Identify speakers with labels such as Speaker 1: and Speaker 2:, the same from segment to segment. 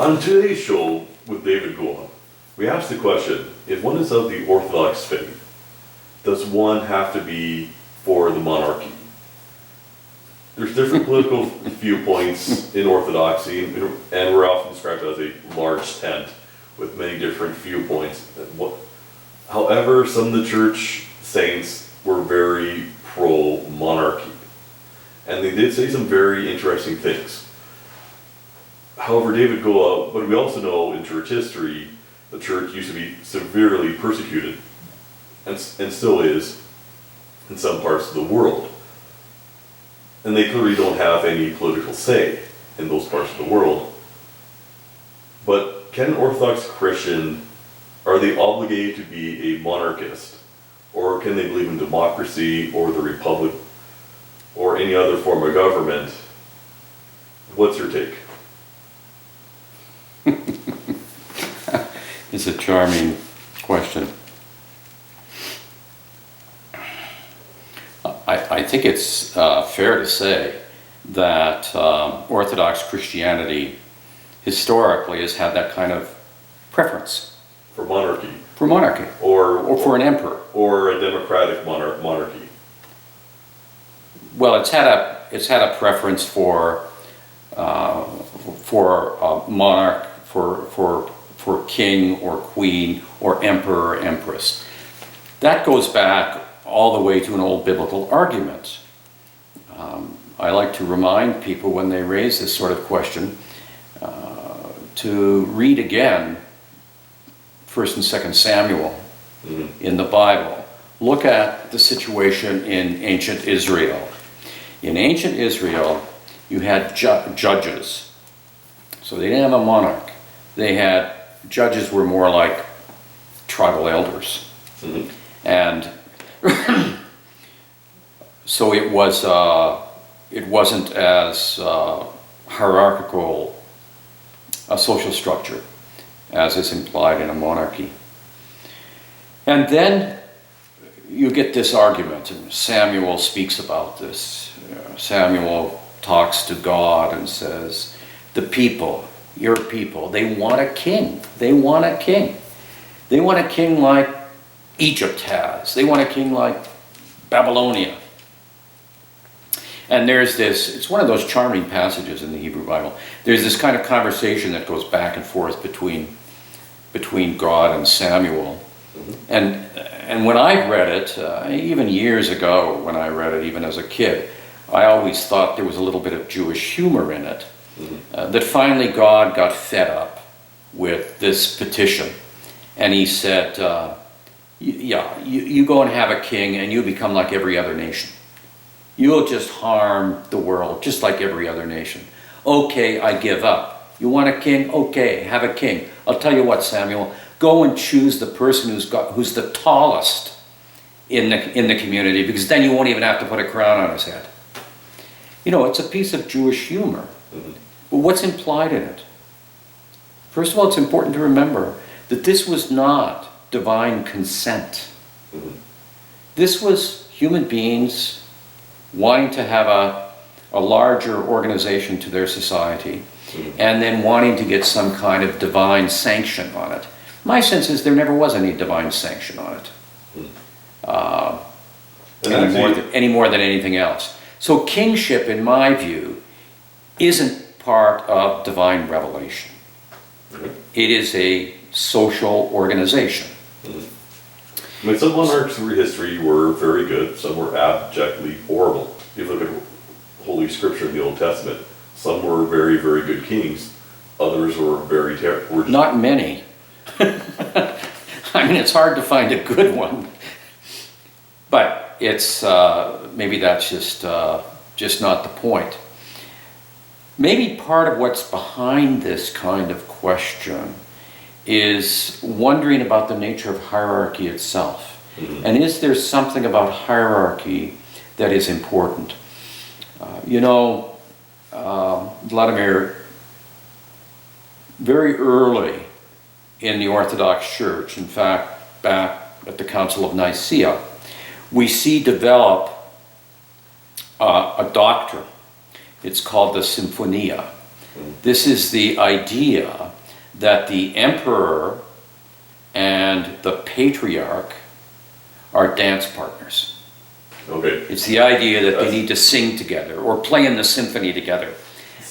Speaker 1: On today's show with David Goa, we asked the question, if one is of the Orthodox faith, does one have to be for the monarchy? There's different political viewpoints in Orthodoxy, and we're often described as a large tent with many different viewpoints. However, some of the church saints were very pro-monarchy, and they did say some very interesting things. However, David Goa, but we also know in church history, the church used to be severely persecuted, and still is, in some parts of the world. And they clearly don't have any political say in those parts of the world. But can an Orthodox Christian, are they obligated to be a monarchist? Or can they believe in democracy or the republic or any other form of government? What's your take?
Speaker 2: It's a charming question. I think it's fair to say that Orthodox Christianity historically has had that kind of preference.
Speaker 1: For monarchy?
Speaker 2: For monarchy. Or for an emperor.
Speaker 1: Or a democratic monarchy?
Speaker 2: Well, it's had a preference for monarch, for king or queen or emperor or empress. That goes back all the way to an old biblical argument. I like to remind people when they raise this sort of question to read again 1st and 2nd Samuel in the Bible. Look at the situation in ancient Israel. In ancient Israel, you had judges. So they didn't have a monarch. They had, judges were more like tribal elders. And so it wasn't as hierarchical a social structure as is implied in a monarchy. And then you get this argument, and Samuel speaks about this. Samuel talks to God and says, the people, your people, they want a king. They want a king. They want a king like Egypt has. They want a king like Babylonia. And there's this, it's one of those charming passages in the Hebrew Bible. There's this kind of conversation that goes back and forth between God and Samuel. And when I read it, even years ago when I read it, even as a kid, I always thought there was a little bit of Jewish humor in it. That finally God got fed up with this petition. And he said, you go and have a king and you become like every other nation. You'll just harm the world just like every other nation. Okay, I give up. You want a king? Okay, have a king. I'll tell you what, Samuel, go and choose the person who's the tallest in the community, because then you won't even have to put a crown on his head. You know, it's a piece of Jewish humor. But what's implied in it? First of all, it's important to remember that this was not divine consent. This was human beings wanting to have a larger organization to their society, and then wanting to get some kind of divine sanction on it. My sense is there never was any divine sanction on it, any more than anything else. So kingship, in my view, isn't part of divine revelation. It is a social organization.
Speaker 1: I mean, some monarchs through history were very good, some were abjectly horrible. If you look at Holy Scripture in the Old Testament, some were very, very good kings, others were very terrible.
Speaker 2: Not many. I mean, it's hard to find a good one. But it's, maybe that's just not the point. Maybe part of what's behind this kind of question is wondering about the nature of hierarchy itself. And is there something about hierarchy that is important? Vladimir, very early in the Orthodox Church, in fact, back at the Council of Nicaea, we see develop a doctrine. It's called the Symphonia. This is the idea that the emperor and the patriarch are dance partners.
Speaker 1: Okay.
Speaker 2: It's the idea that they need to sing together or play in the symphony together.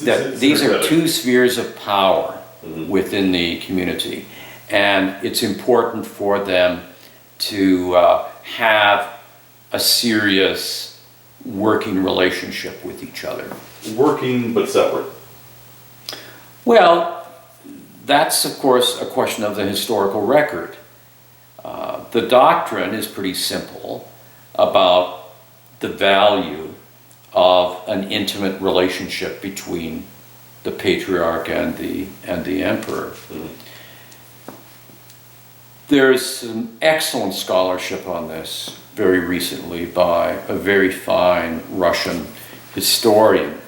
Speaker 2: That these are two spheres of power within the community, and it's important for them to have a serious working relationship with each other.
Speaker 1: Working but separate.
Speaker 2: Well, that's of course a question of the historical record. The doctrine is pretty simple about the value of an intimate relationship between the patriarch and the emperor. There's some excellent scholarship on this very recently by a very fine Russian historian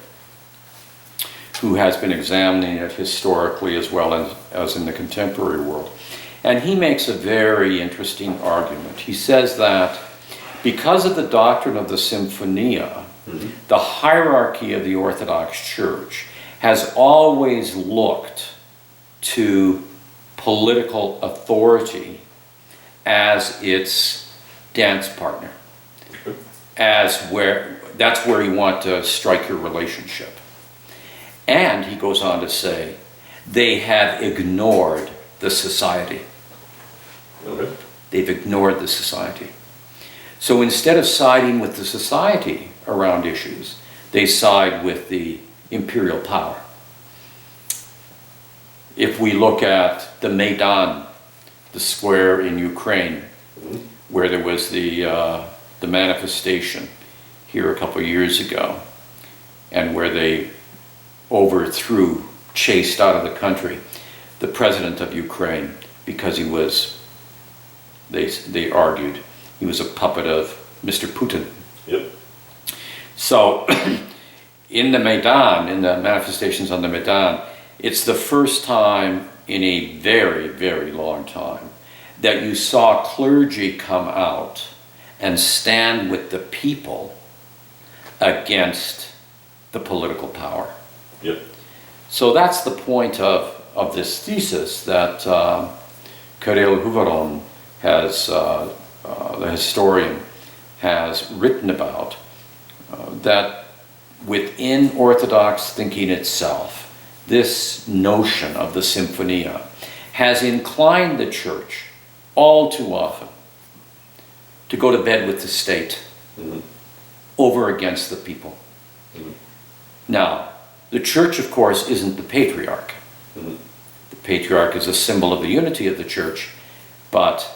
Speaker 2: who has been examining it historically as well as in the contemporary world. And he makes a very interesting argument. He says that because of the doctrine of the Symphonia, the hierarchy of the Orthodox Church has always looked to political authority as its dance partner, that's where you want to strike your relationship. And he goes on to say, they have ignored the society.
Speaker 1: Okay.
Speaker 2: They've ignored the society. So instead of siding with the society around issues, they side with the imperial power. If we look at the Maidan, the square in Ukraine, where there was the manifestation here a couple of years ago, and where they overthrew, chased out of the country, the president of Ukraine, because he was, they argued, he was a puppet of Mr. Putin.
Speaker 1: Yep.
Speaker 2: So, in the Maidan, in the manifestations on the Maidan, it's the first time in a very, very long time that you saw clergy come out and stand with the people against the political power.
Speaker 1: Yep.
Speaker 2: So that's the point of this thesis that Kirill Huvaron has, the historian, has written about, that within Orthodox thinking itself, this notion of the Symphonia has inclined the church all too often to go to bed with the state over against the people. Now, the church, of course, isn't the patriarch. The patriarch is a symbol of the unity of the church, but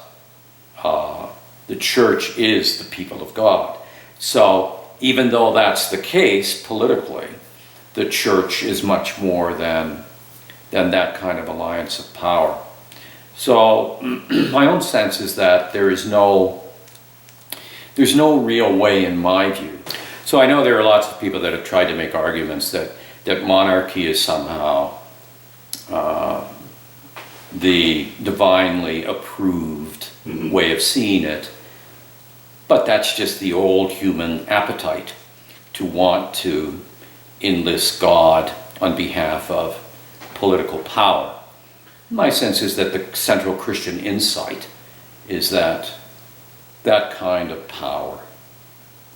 Speaker 2: the church is the people of God. So even though that's the case politically, the church is much more than that kind of alliance of power. So my own sense is that there's no real way, in my view. So I know there are lots of people that have tried to make arguments that monarchy is somehow the divinely approved way of seeing it. But that's just the old human appetite to want to enlist God on behalf of political power. My sense is that the central Christian insight is that that kind of power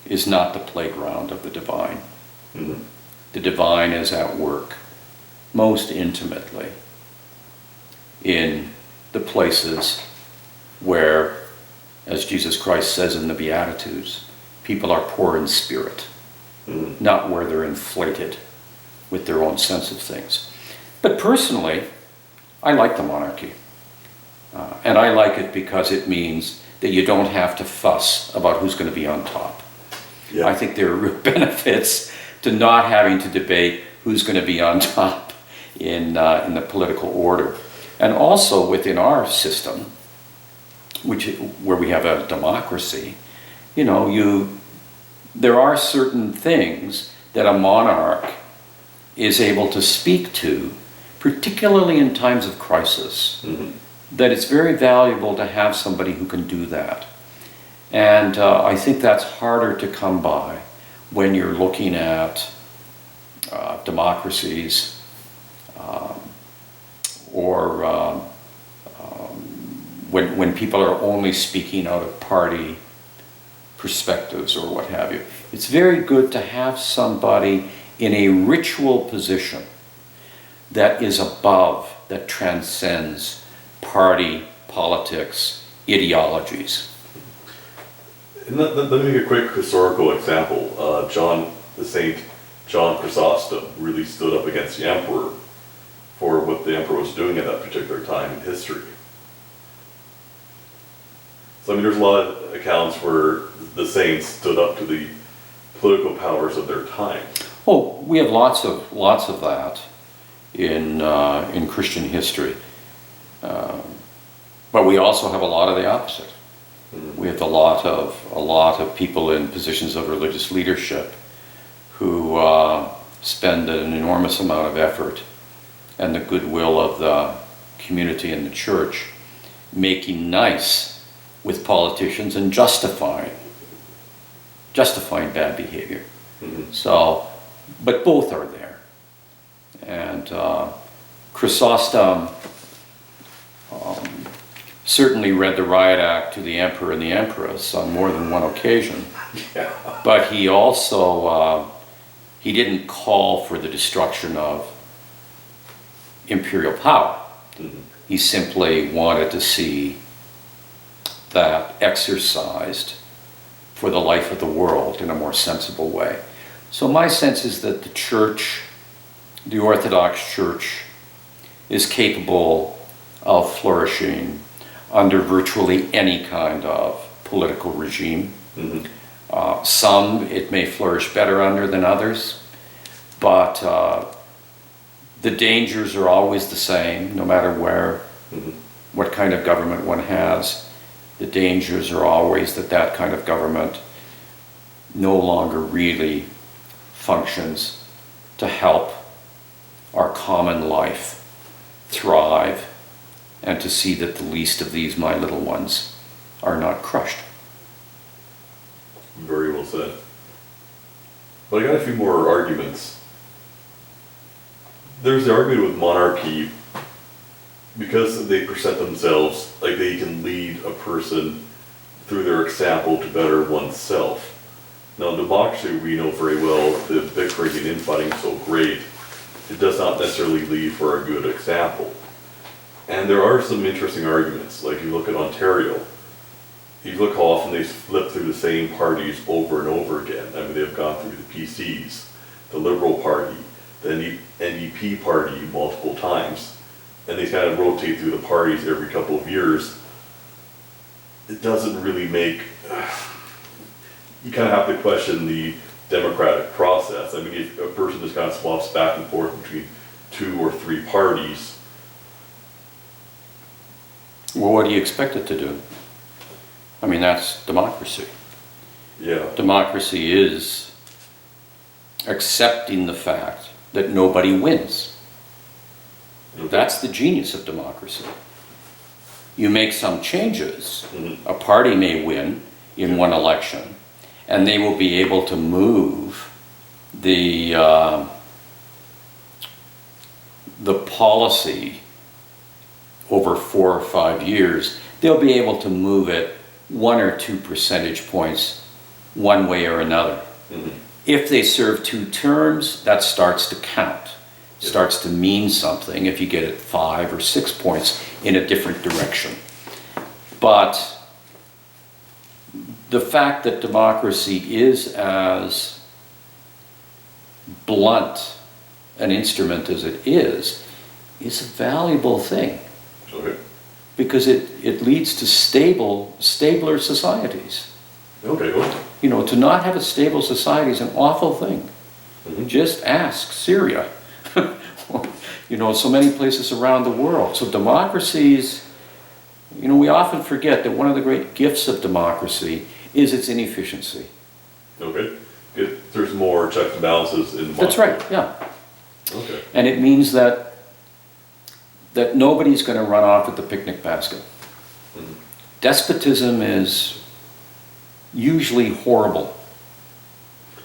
Speaker 2: is not the playground of the divine. The divine is at work most intimately in the places where, as Jesus Christ says in the Beatitudes, people are poor in spirit, not where they're inflated with their own sense of things. But personally, I like the monarchy. And I like it because it means that you don't have to fuss about who's going to be on top.
Speaker 1: Yeah.
Speaker 2: I think there are real benefits to not having to debate who's going to be on top in the political order. And also within our system, where we have a democracy, there are certain things that a monarch is able to speak to, particularly in times of crisis, that it's very valuable to have somebody who can do that. And I think that's harder to come by when you're looking at democracies or when people are only speaking out of party perspectives or what have you. It's very good to have somebody in a ritual position that is above, that transcends party, politics, ideologies.
Speaker 1: And let me make a quick historical example. The Saint John Chrysostom really stood up against the emperor for what the emperor was doing at that particular time in history. So I mean, there's a lot of accounts where the saints stood up to the political powers of their time.
Speaker 2: Oh, we have lots of that in Christian history, but we also have a lot of the opposite. We have a lot of people in positions of religious leadership who spend an enormous amount of effort and the goodwill of the community and the church making nice with politicians and justifying bad behavior. So, but both are there. And Chrysostom certainly read the riot act to the emperor and the empress on more than one occasion.
Speaker 1: Yeah.
Speaker 2: But he also, he didn't call for the destruction of imperial power. He simply wanted to see that exercised for the life of the world in a more sensible way. So my sense is that the church, the Orthodox Church, is capable of flourishing under virtually any kind of political regime. Some it may flourish better under than others, but the dangers are always the same, no matter what kind of government one has. The dangers are always that kind of government no longer really functions to help our common life thrive and to see that the least of these, my little ones, are not crushed.
Speaker 1: Very well said. But I got a few more arguments. There's the argument with monarchy because they present themselves like they can lead a person through their example to better oneself. Now, democracy, we know very well, the bickering and infighting is so great, it does not necessarily lead for a good example. And there are some interesting arguments, like you look at Ontario, you look how often they flip through the same parties over and over again. I mean, they've gone through the PCs, the Liberal Party, the NDP Party multiple times, and they kind of rotate through the parties every couple of years. It doesn't really make, you kind of have to question the democratic process. I mean, if a person just kind of swaps back and forth between 2 or 3 parties.
Speaker 2: Well, what do you expect it to do? I mean, that's democracy.
Speaker 1: Yeah.
Speaker 2: Democracy is accepting the fact that nobody wins.
Speaker 1: Okay.
Speaker 2: That's the genius of democracy. You make some changes. A party may win in one election, and they will be able to move the policy over 4 or 5 years. They'll be able to move it 1 or 2 percentage points one way or another. If they serve 2 terms, that starts to count. Starts to mean something if you get it 5 or 6 points in a different direction. But the fact that democracy is as blunt an instrument as it is a valuable thing.
Speaker 1: Okay.
Speaker 2: Because it leads to stabler societies.
Speaker 1: Okay.
Speaker 2: You know, to not have a stable society is an awful thing. Just ask Syria. You know, so many places around the world. So democracies, you know, we often forget that one of the great gifts of democracy is its inefficiency.
Speaker 1: Okay. Good. There's more checks and balances in democracy.
Speaker 2: That's right, yeah.
Speaker 1: Okay.
Speaker 2: And it means that nobody's going to run off with the picnic basket. Despotism is usually horrible.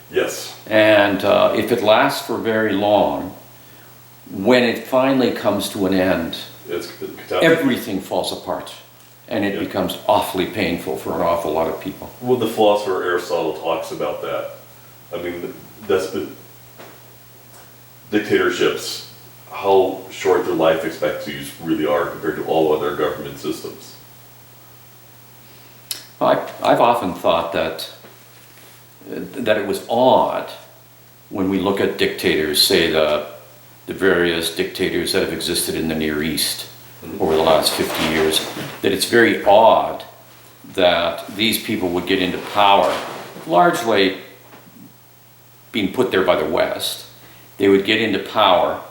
Speaker 1: Yes.
Speaker 2: And if it lasts for very long, when it finally comes to an end,
Speaker 1: It's a catastrophe.
Speaker 2: everything falls apart. And it
Speaker 1: Yeah.
Speaker 2: becomes awfully painful for an awful lot of people.
Speaker 1: Well, the philosopher Aristotle talks about that. I mean, dictatorships, how short their life expectancies really are compared to all other government systems.
Speaker 2: I've often thought that it was odd when we look at dictators, say the various dictators that have existed in the Near East over the last 50 years, that it's very odd that these people would get into power, largely being put there by the West. They would get into power,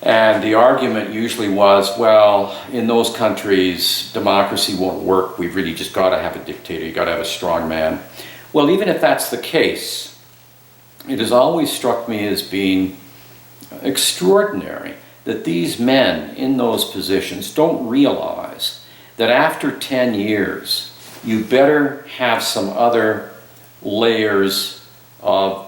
Speaker 2: and the argument usually was, well, in those countries, democracy won't work. We've really just got to have a dictator. You've got to have a strong man. Well, even if that's the case, it has always struck me as being extraordinary that these men in those positions don't realize that after 10 years, you better have some other layers of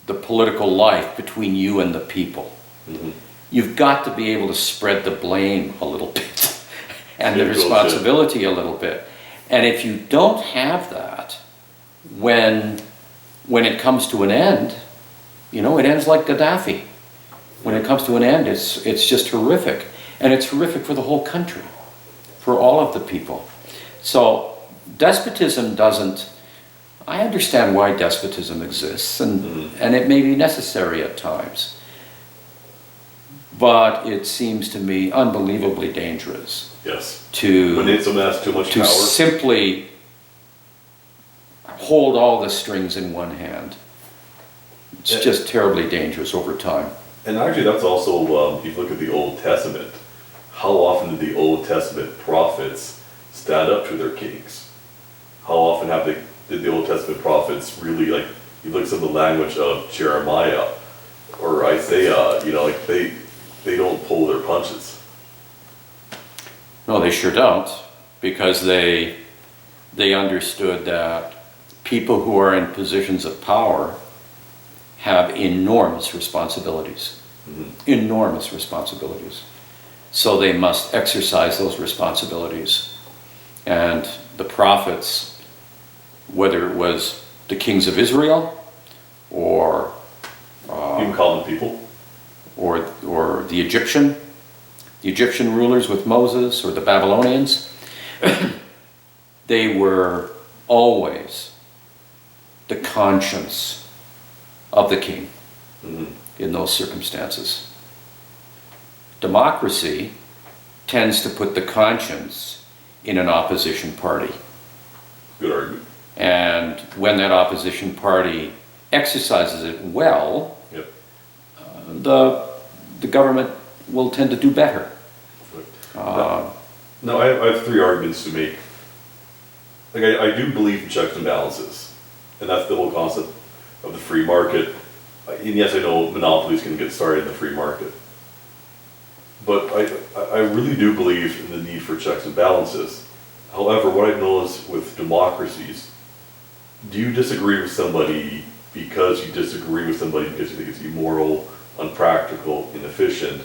Speaker 2: the political life between you and the people.
Speaker 1: Mm-hmm.
Speaker 2: You've got to be able to spread the blame a little bit and the
Speaker 1: Yeah,
Speaker 2: responsibility a little bit. And if you don't have that, when it comes to an end, it ends like Gaddafi. When it comes to an end, it's just horrific. And it's horrific for the whole country, for all of the people. So despotism doesn't, I understand why despotism exists, and it may be necessary at times. But it seems to me unbelievably dangerous
Speaker 1: Yes.
Speaker 2: to
Speaker 1: When someone has too much
Speaker 2: to
Speaker 1: power.
Speaker 2: simply hold all the strings in one hand. It's
Speaker 1: Yeah.
Speaker 2: just terribly dangerous over time.
Speaker 1: And actually, that's also, if you look at the Old Testament, how often did the Old Testament prophets stand up to their kings? How often did the Old Testament prophets really, like, you look at some of the language of Jeremiah or Isaiah, they don't pull their punches.
Speaker 2: No, they sure don't, because they understood that people who are in positions of power have enormous responsibilities. Enormous responsibilities. So they must exercise those responsibilities. And the prophets, whether it was the kings of Israel or
Speaker 1: Even common people.
Speaker 2: or the Egyptian rulers with Moses, or the Babylonians, they were always the conscience of the king in those circumstances. Democracy tends to put the conscience in an opposition party.
Speaker 1: Good argument.
Speaker 2: And when that opposition party exercises it well,
Speaker 1: Yep.
Speaker 2: the government will tend to do better.
Speaker 1: Now, I have three arguments to make. Like, I do believe in checks and balances, and that's the whole concept of the free market. And yes, I know monopolies can get started in the free market, but I really do believe in the need for checks and balances. However, what I've noticed with democracies, do you disagree with somebody because you disagree with somebody because you think it's immoral, unpractical, inefficient?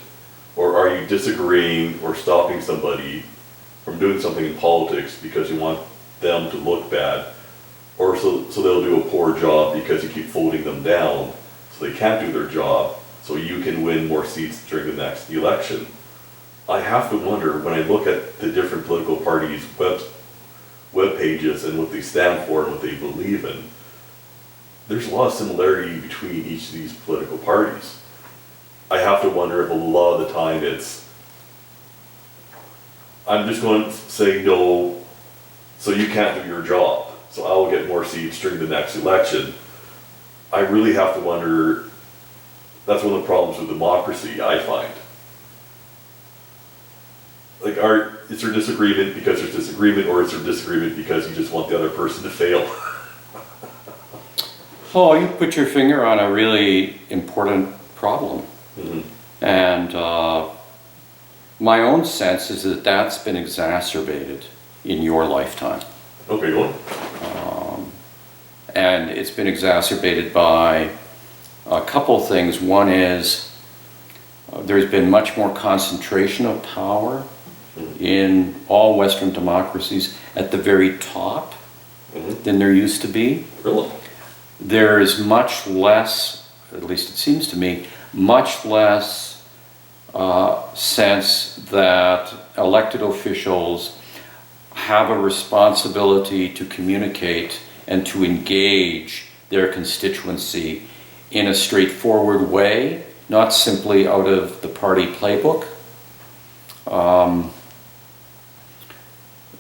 Speaker 1: Or are you disagreeing or stopping somebody from doing something in politics because you want them to look bad? Or so they'll do a poor job because you keep folding them down so they can't do their job so you can win more seats during the next election? I have to wonder, when I look at the different political parties' web pages and what they stand for and what they believe in, there's a lot of similarity between each of these political parties. I have to wonder if a lot of the time I'm just going to say no, so you can't do your job, so I will get more seats during the next election. I really have to wonder, that's one of the problems with democracy, I find. Like, is there disagreement because there's disagreement, or is there disagreement because you just want the other person to fail?
Speaker 2: Oh, you put your finger on a really important problem. And my own sense is that that's been exacerbated in your lifetime.
Speaker 1: Okay, go on.
Speaker 2: And it's been exacerbated by a couple things. One is There's been much more concentration of power in all Western democracies at the very top than there used to be.
Speaker 1: Really?
Speaker 2: There is much less, at least it seems to me, much less sense that elected officials have a responsibility to communicate and to engage their constituency in a straightforward way, not simply out of the party playbook.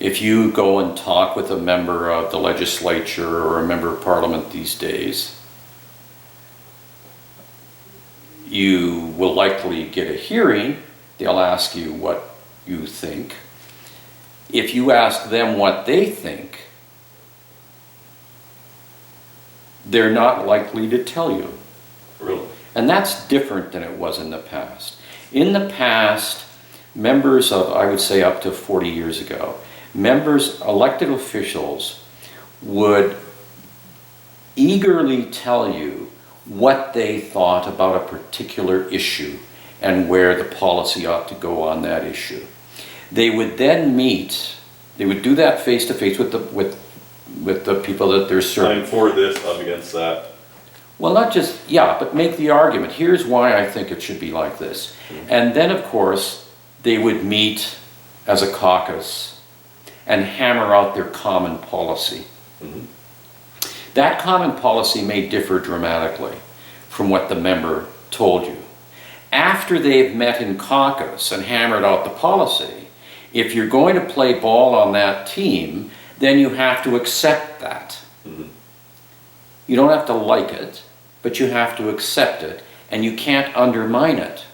Speaker 2: If you go and talk with a member of the legislature or a member of parliament these days, you will likely get a hearing. They'll ask you what you think. If you ask them what they think, they're not likely to tell you.
Speaker 1: Really?
Speaker 2: And that's different than it was in the past. In the past, members of, I would say up to 40 years ago, elected officials would eagerly tell you what they thought about a particular issue and where the policy ought to go on that issue. They would then meet, they would do that face to face with the people that they're serving.
Speaker 1: I'm for this, I'm against that.
Speaker 2: Well, not just, yeah, but make the argument. Here's why I think it should be like this. And then, of course, they would meet as a caucus and hammer out their common policy. That common policy may differ dramatically from what the member told you. After they've met in caucus and hammered out the policy, if you're going to play ball on that team, then you have to accept that. You don't have to like it, but you have to accept it, and you can't undermine it,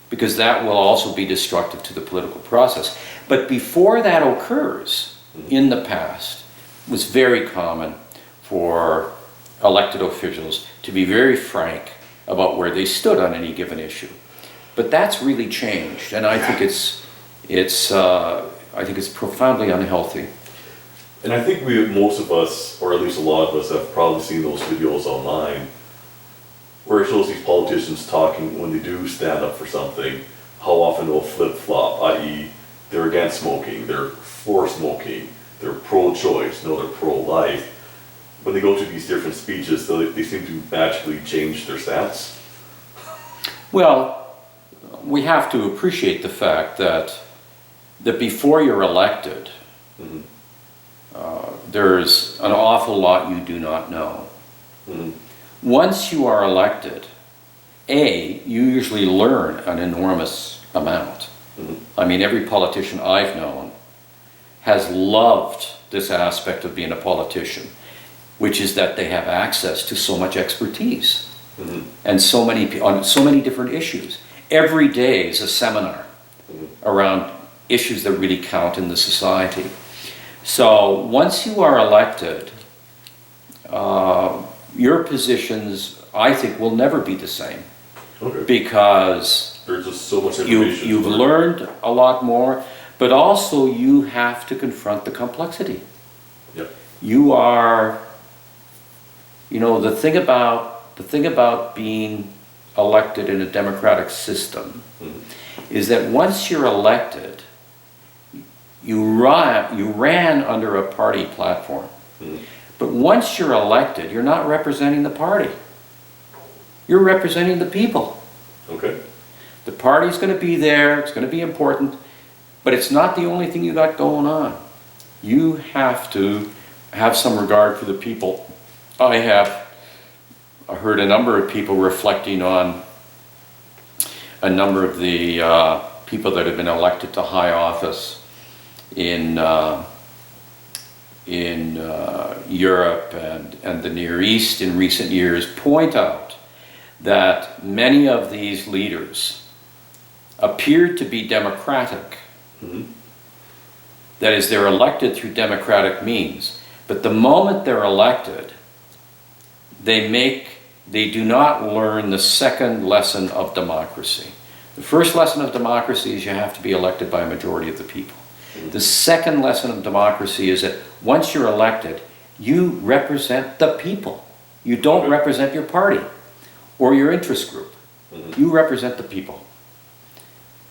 Speaker 2: because that will also be destructive to the political process. But before that occurs, in the past, it was very common for elected officials to be very frank about where they stood on any given issue. But that's really changed, and I think it's profoundly unhealthy.
Speaker 1: And I think most of us, or at least a lot of us, have probably seen those videos online where it shows these politicians talking when they do stand up for something, how often they'll flip-flop, i.e. they're against smoking, they're for smoking, they're pro-choice, no, they're pro-life. When they go to these different speeches, they seem to magically change their stance.
Speaker 2: Well, we have to appreciate the fact that before you're elected, there's an awful lot you do not know. Once you are elected, you usually learn an enormous amount. I mean, every politician I've known has loved this aspect of being a politician, which is that they have access to so much expertise and on so many different issues. Every day is a seminar around issues that really count in the society. So once you are elected, your positions, I think, will never be the same.
Speaker 1: Okay.
Speaker 2: Because
Speaker 1: there's just so much information.
Speaker 2: You've learned a lot more, but also you have to confront the complexity.
Speaker 1: Yep.
Speaker 2: You are, the thing about being elected in a democratic system is that once you're elected, you ran under a party platform. But once you're elected, you're not representing the party. You're representing the people.
Speaker 1: Okay.
Speaker 2: The party's going to be there, it's going to be important, but it's not the only thing you got going on. You have to have some regard for the people. I heard a number of people reflecting on a number of the people that have been elected to high office in Europe and the Near East in recent years point out that many of these leaders appeared to be democratic. That is, they're elected through democratic means, but the moment they're elected, they do not learn the second lesson of democracy. The first lesson of democracy is you have to be elected by a majority of the people. The second lesson of democracy is that once you're elected, you represent the people. You don't represent your party or your interest group. You represent the people.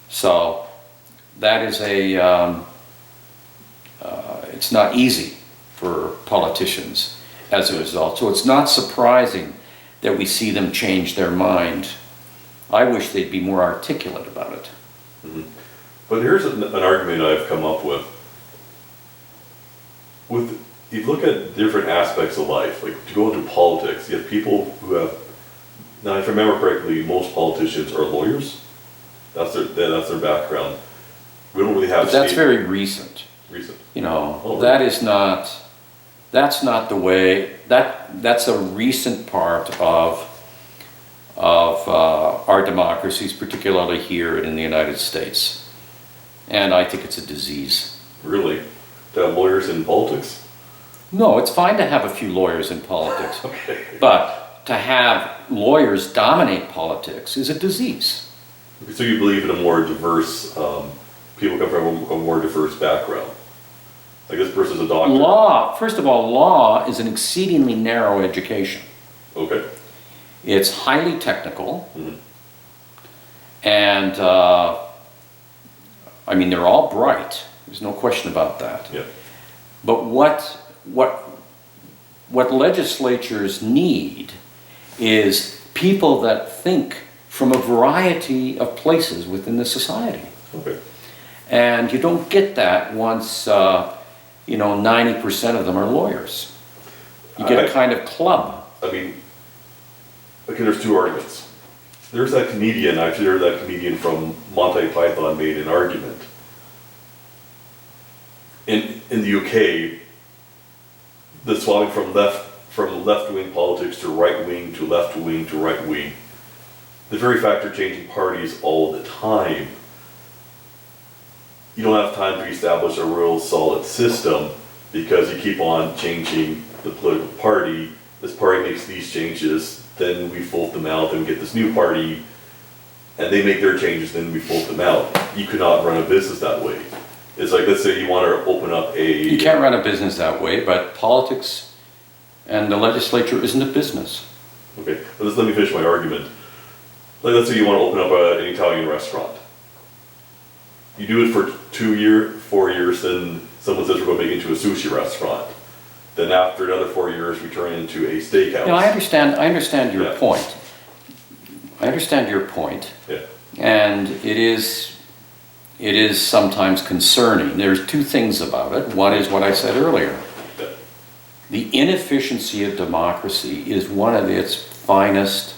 Speaker 2: So that is it's not easy for politicians as a result. So it's not surprising that we see them change their mind. I wish they'd be more articulate about it.
Speaker 1: Mhm. But here's an argument I've come up with. You look at different aspects of life, like to go into politics, you have people who have, now if I remember correctly, most politicians are lawyers. That's their background. We don't really have.
Speaker 2: But that's very recent.
Speaker 1: Recent.
Speaker 2: You know,
Speaker 1: Oh,
Speaker 2: that that's not the way, that's a recent part of our democracies, particularly here in the United States. And I think it's a disease.
Speaker 1: Really? To have lawyers in politics?
Speaker 2: No, it's fine to have a few lawyers in politics,
Speaker 1: Okay.
Speaker 2: but to have lawyers dominate politics is a disease.
Speaker 1: So you believe in a more diverse, people come from a more diverse background? Like this person's a doctor?
Speaker 2: Law, first of all, law is an exceedingly narrow education.
Speaker 1: Okay.
Speaker 2: It's highly technical,
Speaker 1: Mhm.
Speaker 2: and I mean, they're all bright. There's no question about that.
Speaker 1: Yeah.
Speaker 2: But what legislatures need is people that think from a variety of places within the society.
Speaker 1: Okay.
Speaker 2: And you don't get that once, 90% of them are lawyers. You get a kind of club.
Speaker 1: I mean, okay, there's two arguments. There's that comedian, actually, there's that comedian from Monty Python made an argument. In the UK, the swapping from left-wing politics to right-wing to left-wing to right-wing, the very fact they're changing parties all the time, you don't have time to establish a real solid system because you keep on changing the political party. This party makes these changes, then we fold them out, then we get this new party, and they make their changes, then we fold them out. You could not run a business that way. It's like, let's say you want to open up a...
Speaker 2: You can't run a business that way, but politics and the legislature isn't a business.
Speaker 1: Okay, but let me finish my argument. Like, let's say you want to open up an Italian restaurant. You do it for 4 years, then someone says we're going to make it into a sushi restaurant. Then after another 4 years, we turn it into a steakhouse.
Speaker 2: I understand your
Speaker 1: Yeah.
Speaker 2: point. I understand your point.
Speaker 1: Yeah.
Speaker 2: And it is sometimes concerning. There's two things about it. One is what I said earlier.
Speaker 1: Yeah.
Speaker 2: The inefficiency of democracy is one of its finest,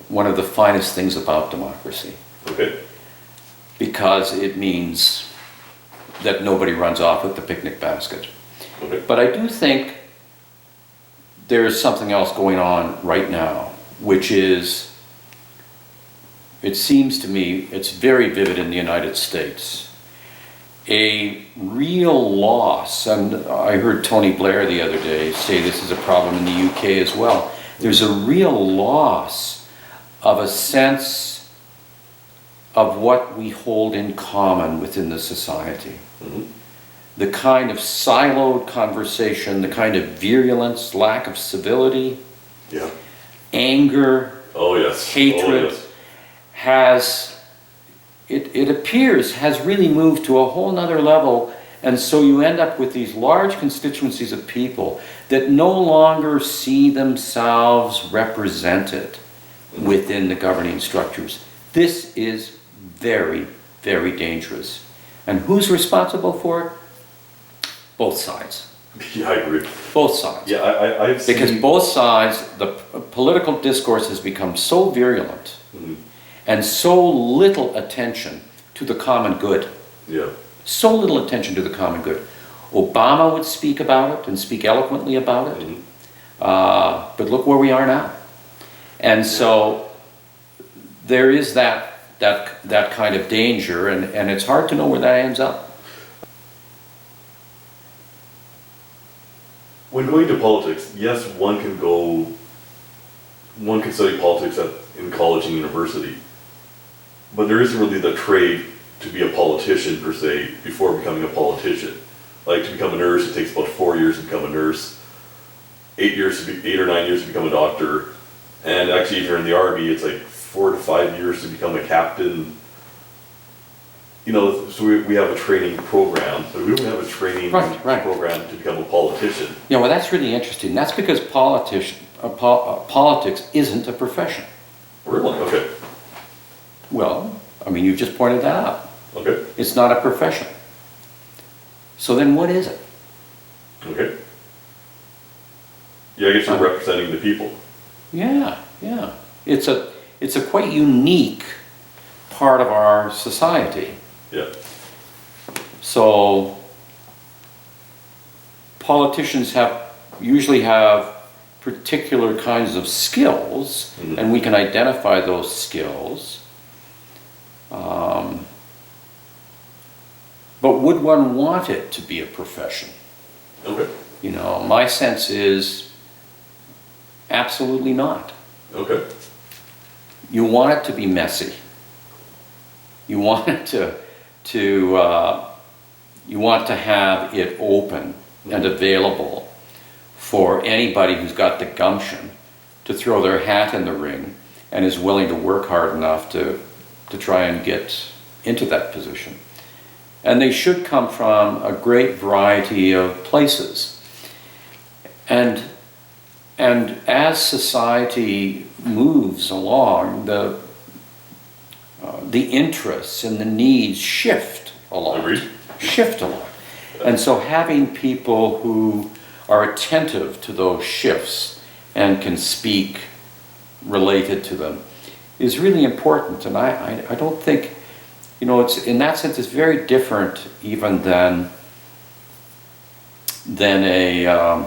Speaker 2: one of the finest things about democracy.
Speaker 1: Okay.
Speaker 2: Because it means that nobody runs off with the picnic basket.
Speaker 1: Okay.
Speaker 2: But I do think there's something else going on right now, which is, it seems to me, it's very vivid in the United States. A real loss, and I heard Tony Blair the other day say this is a problem in the UK as well. There's a real loss of a sense of what we hold in common within the society.
Speaker 1: Mm-hmm.
Speaker 2: The kind of siloed conversation, the kind of virulence, lack of civility,
Speaker 1: Yeah.
Speaker 2: anger,
Speaker 1: Oh, yes.
Speaker 2: hatred,
Speaker 1: Oh, yes.
Speaker 2: it appears, has really moved to a whole nother level. And so you end up with these large constituencies of people that no longer see themselves represented within the governing structures. This is very, very dangerous. And who's responsible for it? Both sides.
Speaker 1: Yeah, I agree.
Speaker 2: Both sides.
Speaker 1: Yeah, I've seen...
Speaker 2: Because both sides, the political discourse has become so virulent
Speaker 1: Mhm.
Speaker 2: and so little attention to the common good.
Speaker 1: Yeah.
Speaker 2: So little attention to the common good. Obama would speak about it and speak eloquently about it.
Speaker 1: Mhm.
Speaker 2: But look where we are now. And so there is that kind of danger, and it's hard to know where that ends up.
Speaker 1: When going to politics, yes, one can study politics in college and university, but there isn't really the trade to be a politician per se before becoming a politician. Like to become a nurse, it takes about 4 years to become a nurse, 8 or 9 years to become a doctor, and actually if you're in the army, it's like 4 to 5 years to become a captain. You know, so we have a training program, but we don't have a training
Speaker 2: Right.
Speaker 1: program to become a politician.
Speaker 2: Yeah, well, that's really interesting. That's because politics isn't a profession.
Speaker 1: Really? Okay.
Speaker 2: Well, I mean, you just pointed that out.
Speaker 1: Okay.
Speaker 2: It's not a profession. So then what is it?
Speaker 1: Okay. Yeah, I guess you're representing the people.
Speaker 2: Yeah, yeah. It's a quite unique part of our society.
Speaker 1: Yeah.
Speaker 2: So politicians usually have particular kinds of skills,
Speaker 1: Mhm.
Speaker 2: and we can identify those skills. But would one want it to be a profession?
Speaker 1: Okay.
Speaker 2: You know, my sense is absolutely not.
Speaker 1: Okay.
Speaker 2: You want it to be messy. You want it you want to have it open and available for anybody who's got the gumption to throw their hat in the ring and is willing to work hard enough to try and get into that position. And they should come from a great variety of places. And as society moves along, the interests and the needs shift a lot.
Speaker 1: Agreed.
Speaker 2: Shift a lot. And so having people who are attentive to those shifts and can speak related to them is really important. And I don't think, you know, it's in that sense it's very different even than a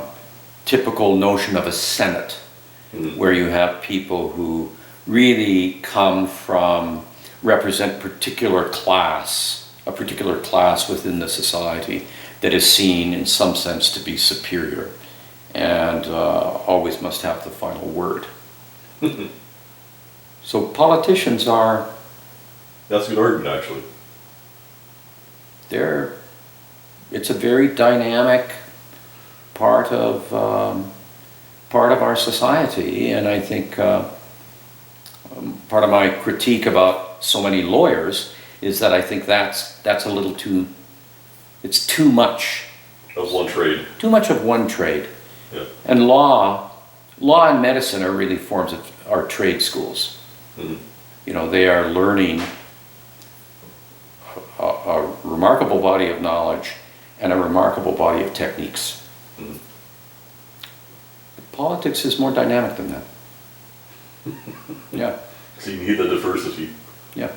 Speaker 2: typical notion of a Senate, where you have people who really represent a particular class within the society that is seen in some sense to be superior and always must have the final word. So politicians
Speaker 1: That's a good argument, actually.
Speaker 2: it's a very dynamic part of our society, and I think part of my critique about so many lawyers is that I think that's a little it's too much.
Speaker 1: Of one trade.
Speaker 2: Too much of one trade.
Speaker 1: Yeah.
Speaker 2: And law and medicine are really forms of our trade schools.
Speaker 1: Mhm.
Speaker 2: You know, they are learning a remarkable body of knowledge and a remarkable body of techniques.
Speaker 1: Mhm.
Speaker 2: Politics is more dynamic than that. Yeah,
Speaker 1: So you need the diversity.
Speaker 2: yeah.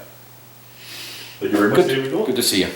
Speaker 1: Thank you very much, David.
Speaker 2: Good to see you.